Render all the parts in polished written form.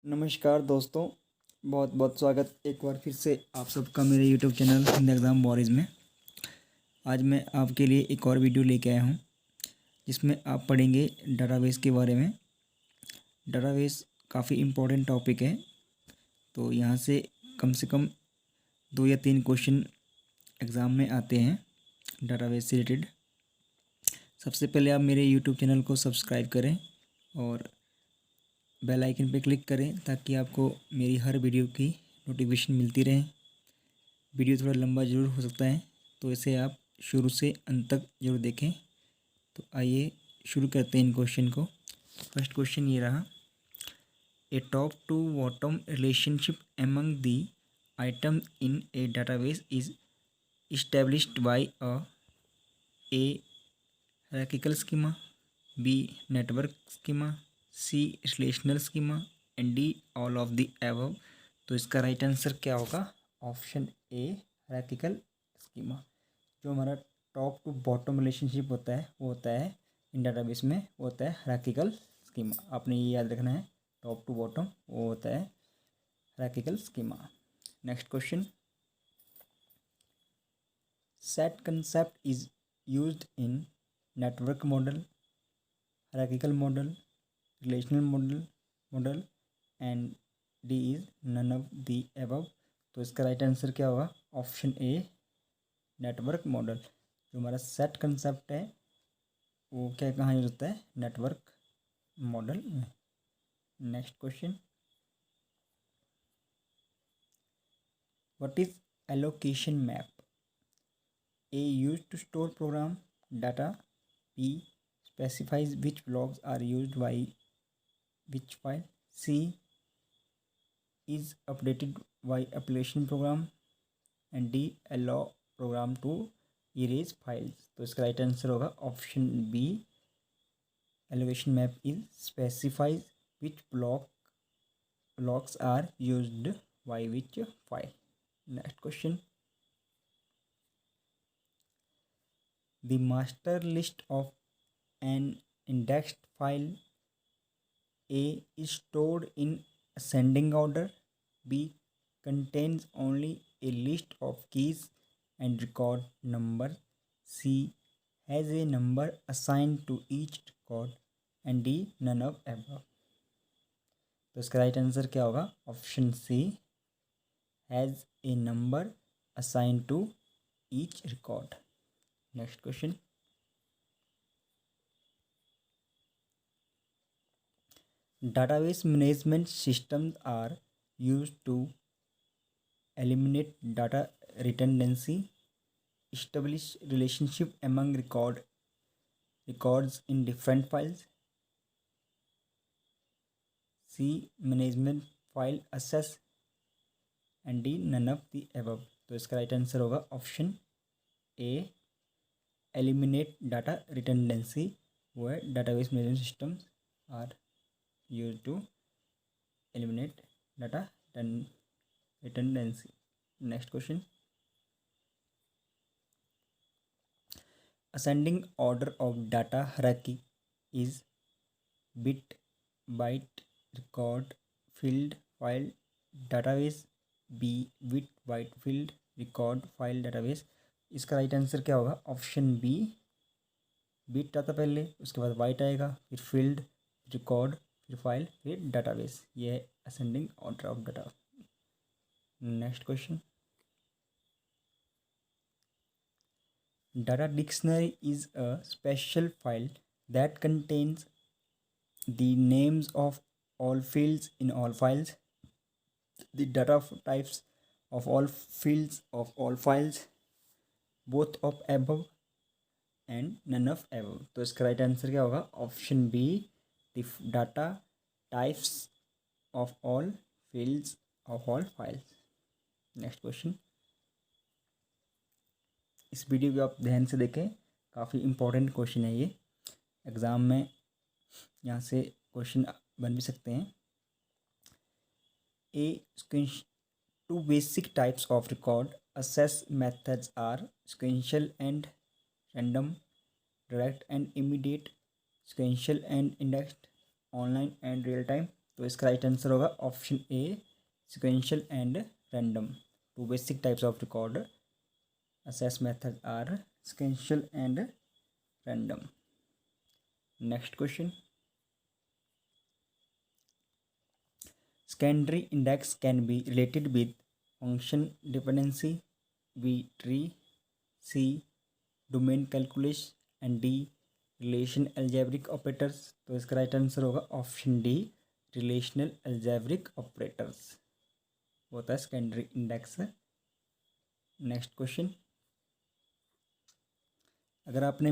नमस्कार दोस्तों, बहुत बहुत स्वागत एक बार फिर से आप सबका मेरे यूट्यूब चैनल हिंदी एग्ज़ाम वॉरिज में। आज मैं आपके लिए एक और वीडियो लेके आया हूँ जिसमें आप पढ़ेंगे डाटाबेस के बारे में। डाटाबेस काफ़ी इम्पोर्टेंट टॉपिक है, तो यहाँ से कम 2 या 3 क्वेश्चन एग्ज़ाम में आते हैं डाटाबेस से रिलेटेड। सबसे पहले आप मेरे यूट्यूब चैनल को सब्सक्राइब करें और बेल आइकन पर क्लिक करें ताकि आपको मेरी हर वीडियो की नोटिफिकेशन मिलती रहे। वीडियो थोड़ा लंबा ज़रूर हो सकता है, तो इसे आप शुरू से अंत तक ज़रूर देखें। तो आइए शुरू करते हैं इन क्वेश्चन को। फर्स्ट क्वेश्चन ये रहा, a top to bottom relationship among the item in a database is established by A hierarchical schema, B network schema, C relational schema and D all of the above। तो इसका right answer क्या होगा? Option ए hierarchical schema. जो हमारा top to bottom relationship होता है वो होता है इन डाटाबेस में, वो होता है हायरार्किकल स्कीमा। आपने ये याद रखना है, टॉप टू बॉटम वो होता है hierarchical schema. Next question, set concept is used in network model, hierarchical model, relational model and D is none of the above. तो इसका राइट आंसर क्या होगा? Option A network model. जो हमारा set concept है वो क्या कहाँ यूज होता है? नेटवर्क मॉडल में। Next question, what is allocation map? A used to store program data, B specifies which blocks are used by which file, C is updated by application program and D allow program to erase files। तो इसका right answer होगा option B, allocation map is specifies which blocks are used by which file। Next question, the master list of an indexed file A is stored in ascending order, B contains only a list of keys and record number, C has a number assigned to each record and D none of above। तो इसका right answer क्या होगा? Option C, has a number assigned to each record. Next question, database management systems are used to eliminate data redundancy, establish relationship among records in different files, C management file access and D none of the above। तो इसका right answer होगा option A, eliminate data redundancy. वो है database management systems are use to eliminate data redundancy। Next question, ascending order of data hierarchy is bit byte record field file database, B bit byte field record file database। इसका right answer क्या होगा? Option B, bit आता पहले, उसके बाद bite आएगा, फिर field, record, फिर फाइल, फिर डाटाबेस। ये है ascending order of data. Next question, data dictionary is a special file that contains the names of all fields in all files, the data types of all fields of all files, both of above and none of above। तो इसका right answer क्या होगा? Option B, the data types of all fields of all files. Next question, इस video को आप ध्यान से देखें, काफ़ी इम्पोर्टेंट क्वेश्चन है ये। एग्ज़ाम में यहाँ से क्वेश्चन बन भी सकते हैं। Two basic types of record access methods are sequential and random, direct and immediate, sequential and indexed, online and real time। तो इसका राइट आंसर होगा option A sequential and random. Two basic types of record access method are sequential and random. Next question, secondary index can be related with function dependency, B tree, C domain calculus and D relation algebraic operators। तो इसका right answer होगा option D relational algebraic operators होता है secondary index. Next question, अगर आपने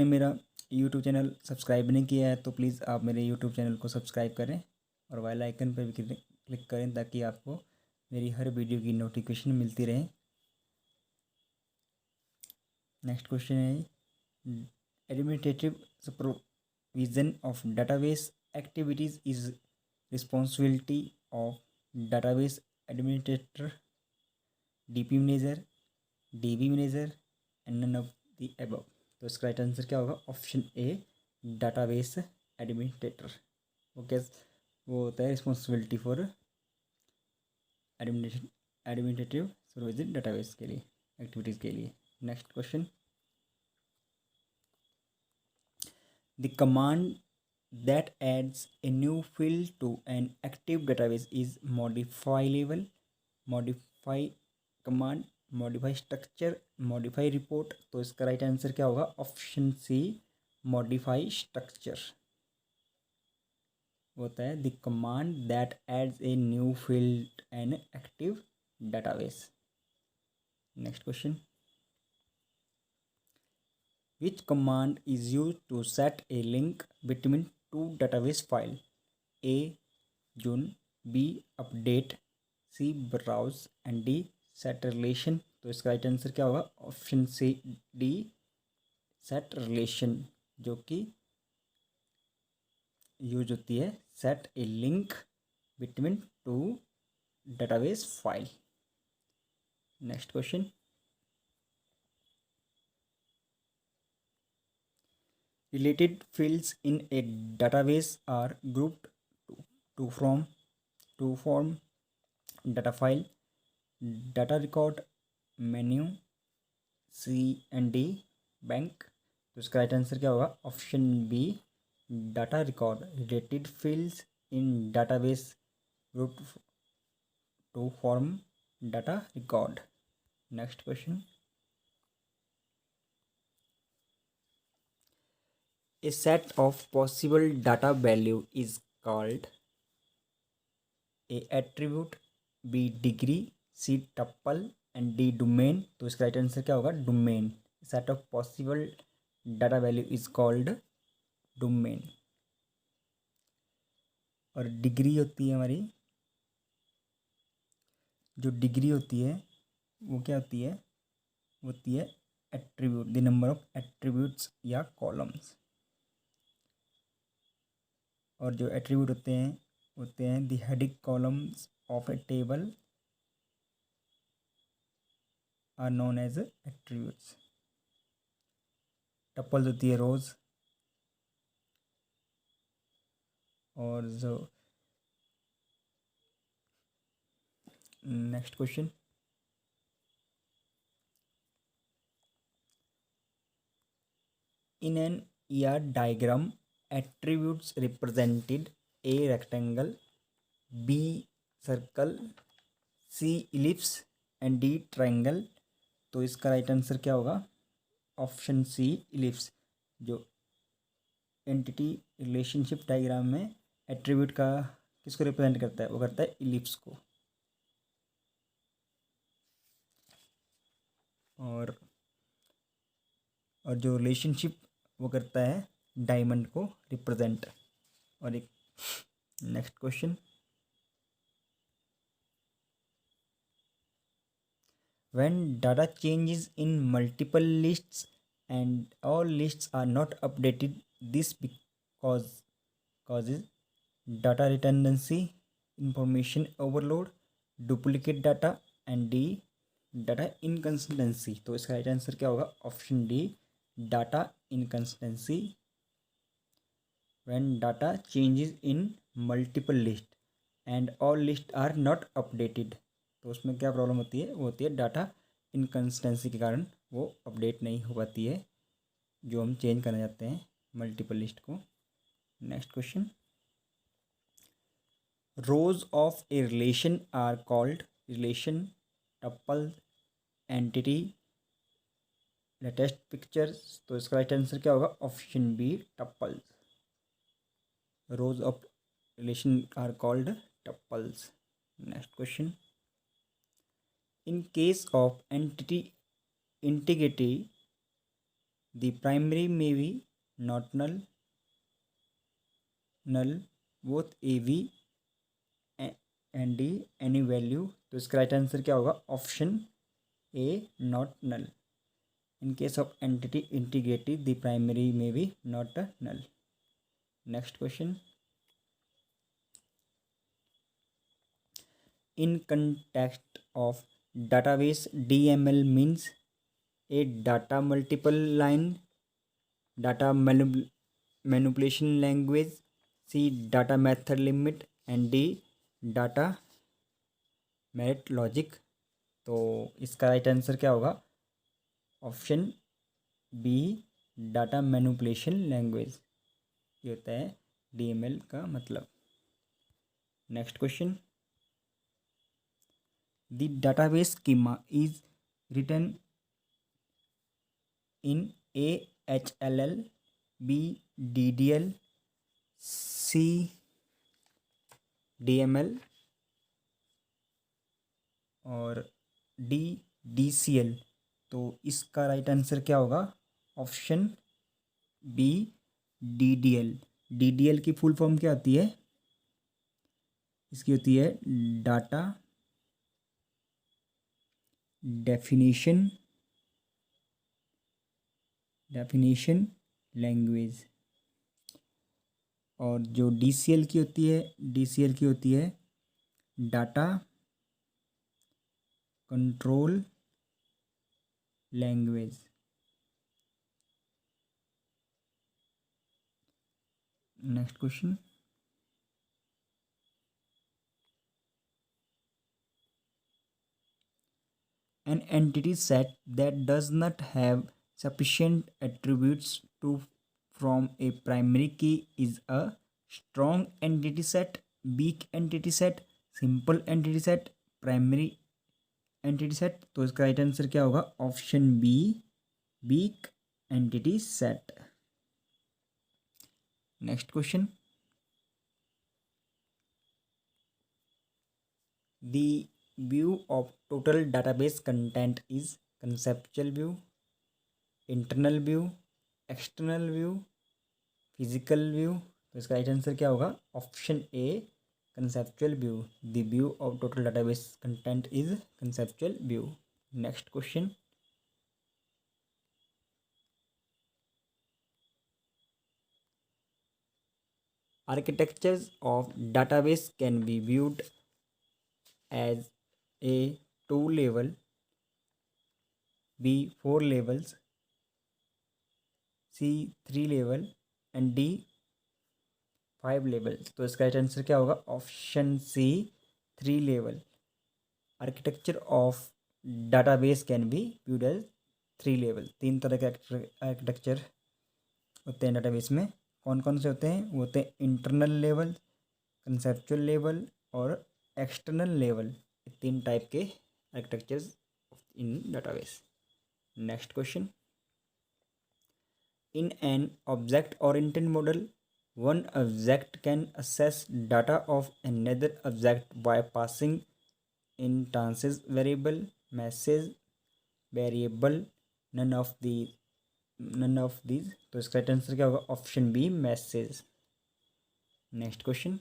मेरा YouTube channel subscribe नहीं किया है तो प्लीज़ आप मेरे यूट्यूब चैनल को सब्सक्राइब करें और बेल आइकन पर भी क्लिक करें ताकि आपको मेरी हर वीडियो की नोटिफिकेशन मिलती रहे। नेक्स्ट क्वेश्चन है, administrative supervision of database activities is responsibility of database administrator, DP manager, DB manager and none of the above. तो इसका राइट आंसर क्या होगा ऑप्शन ए डाटाबेस एडमिनिस्ट्रेटर। वो होता है responsibility for administrative supervision database के लिए एक्टिविटीज़ के लिए। Next question, the command that adds a new field to an active database is modifiable. Modify command, modify structure, modify report. तो इसका राइट आंसर क्या होगा ऑप्शन सी मॉडिफाई स्ट्रक्चर होता है the command that adds a new field an active database. Next question, which command is use to set a link between two database file, A join, B update, C browse and D set relation. तो इसका right answer क्या होगा option C D set relation, जो कि use होती है set a link between two database file. Next question, related fields in a database are grouped to form data file, data record, menu, C and D bank। तो इसका right answer क्या होगा option B data record. Related fields in database group to form data record. Next question, a set of possible data value is called a attribute, b degree, c tuple and d domain। तो इसका right answer क्या होगा domain. Set of possible data value is called domain. और degree होती है हमारी, जो degree होती है वो क्या होती है, होती है attribute, the number of attributes या कॉलम्स। और जो एट्रीब्यूट होते हैं the heading columns of a table are known as attributes. Tuples होती है रोज। और जो next question, in an ER diagram attributes represented, A rectangle, B circle, C ellipse and D triangle। तो इसका राइट आंसर क्या होगा option सी ellipse. जो entity relationship diagram में एट्रीब्यूट का किसको रिप्रेजेंट करता है, वो करता है इलिप्स को। और जो रिलेशनशिप वो करता है डायमंड को रिप्रेजेंट। और एक next question, when data changes in multiple lists and all lists are not updated, this causes data redundancy, information overload, duplicate data and D data inconsistency. तो इसका राइट आंसर क्या होगा option D data inconsistency. When data changes in multiple list and all list are not updated. तो उसमें क्या problem होती है, वो होती है डाटा इनकन्सिस्टेंसी के कारण वो अपडेट नहीं हो पाती है जो हम चेंज करना चाहते हैं मल्टीपल लिस्ट को। Next question, rows of a relation are called relation, tuple, entity, latest pictures. तो इसका राइट आंसर क्या होगा, option B tuples. Rows of relation are called tuples. Next question, in case of entity integrity the primary may be not null, null, both A B and D, any value. तो इसका right answer क्या होगा, option A not null. In case of entity integrity the primary may be not null. Next question, in context of database DML means a data multiple line, data manipulation language, C data method limit and D data merit logic। तो इसका right answer क्या होगा, option B data manipulation language, ये होता है DML का मतलब। Next question, the database schema is written in AHLL, B DDL, C DML और D DCL। तो इसका राइट आंसर क्या होगा, ऑप्शन बी DDL। DDL की फुल फॉर्म क्या होती है, इसकी होती है डाटा डेफिनेशन लैंग्वेज। और जो DCL की होती है, DCL की होती है data control language. Next question, an entity set that does not have sufficient attributes to from a primary key is a strong entity set, weak entity set, simple entity set, primary entity set। तो इसका right answer क्या होगा, option be weak entity set. Next question, the view of total database content is conceptual view, internal view, external view, physical view। तो इसका right answer क्या होगा, option A conceptual view। the view of total database content is conceptual view। next question, architectures of database can be viewed as a 2 level, B 4 levels, C 3 level and D 5 levels। तो इसका right answer क्या होगा, option C 3 level. Architecture of database can be viewed as 3 level. 3 तरह के architecture होते हैं database में। कौन कौन से होते हैं, वो होते हैं इंटरनल लेवल, कंसेप्चुअल लेवल और एक्सटर्नल लेवल। 3 टाइप के architectures in database. Next question, in an object oriented model one object can access data of another object by passing instances variable, message, variable, none of these। तो इसका right answer क्या होगा, option B message. Next question,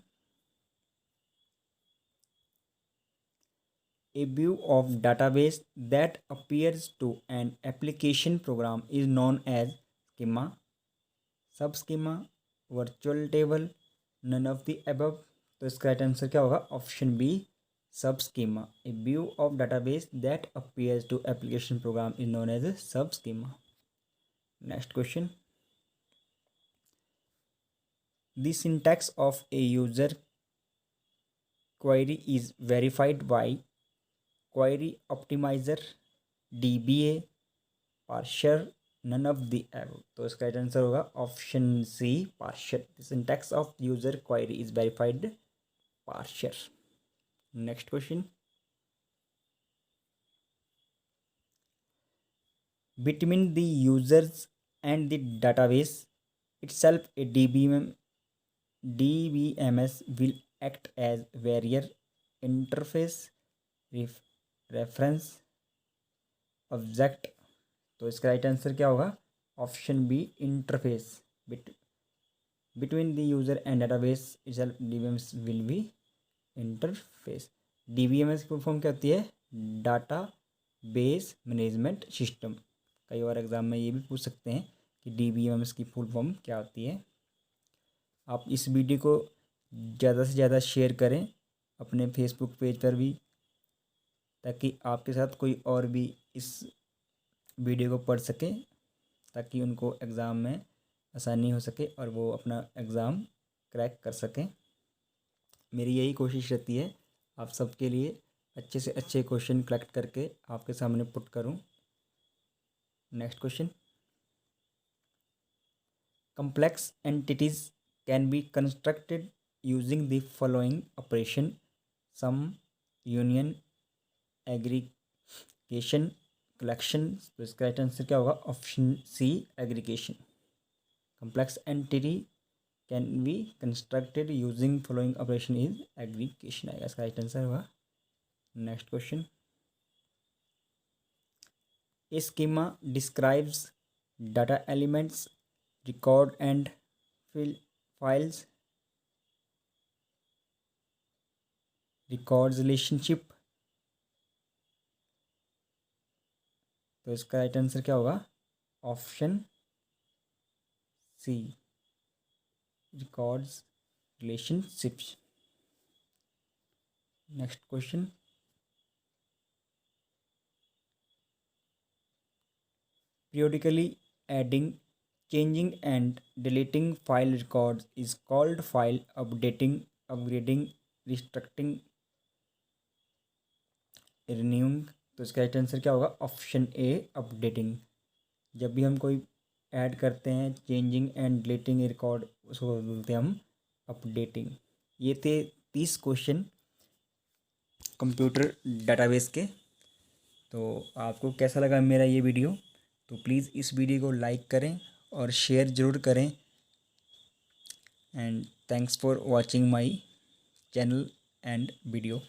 a view of database that appears to an application program is known as schema, subschema, virtual table, none of the above. तो इसका right answer क्या होगा, option B subschema. A view of database that appears to application program is known as a subschema. Next question, The syntax of a user query is verified by query optimizer, DBA, parser, none of the above. तो इसका right answer होगा option C, parser. The syntax of user query is verified parser. Next question. Between the users and the database itself, a DBMS will act as barrier, interface, reference, object. तो इसका right answer क्या होगा? Option B, interface. Between the user and database itself DBMS will be interface. DBMS की full form क्या होती है? Database management system. कई बार एग्जाम में ये भी पूछ सकते हैं कि डीबीएमएस की फुल फॉर्म क्या होती है. आप इस वीडियो को ज़्यादा से ज़्यादा शेयर करें अपने फेसबुक पेज पर भी, ताकि आपके साथ कोई और भी इस वीडियो को पढ़ सके, ताकि उनको एग्ज़ाम में आसानी हो सके और वो अपना एग्ज़ाम क्रैक कर सकें. मेरी यही कोशिश रहती है आप सबके लिए अच्छे से अच्छे क्वेश्चन कलेक्ट करके आपके सामने पुट करूं. Next question. complex entities can be constructed using the following operation: sum, union, aggregation, collection. तो इसका राइट आंसर क्या होगा? Option C, aggregation. complex entity can be constructed using following operation is aggregation आएगा. इसका right answer होगा. Next question. A schema describes data elements, record and files, records relationship. तो इसका right answer क्या होगा? Option C, records relationships. Next question. periodically adding, changing and deleting file records is called file updating, upgrading, restructuring, renewing. तो इसका right answer क्या होगा? Option ए, updating. जब भी हम कोई ऐड करते हैं, चेंजिंग एंड डिलीटिंग रिकॉर्ड, उसको बोलते हैं हम अपडेटिंग. ये थे 30 क्वेश्चन कंप्यूटर डेटाबेस के. तो आपको कैसा लगा मेरा ये वीडियो? तो प्लीज़ इस वीडियो को लाइक करें और शेयर ज़रूर करें. And thanks for watching my channel and video.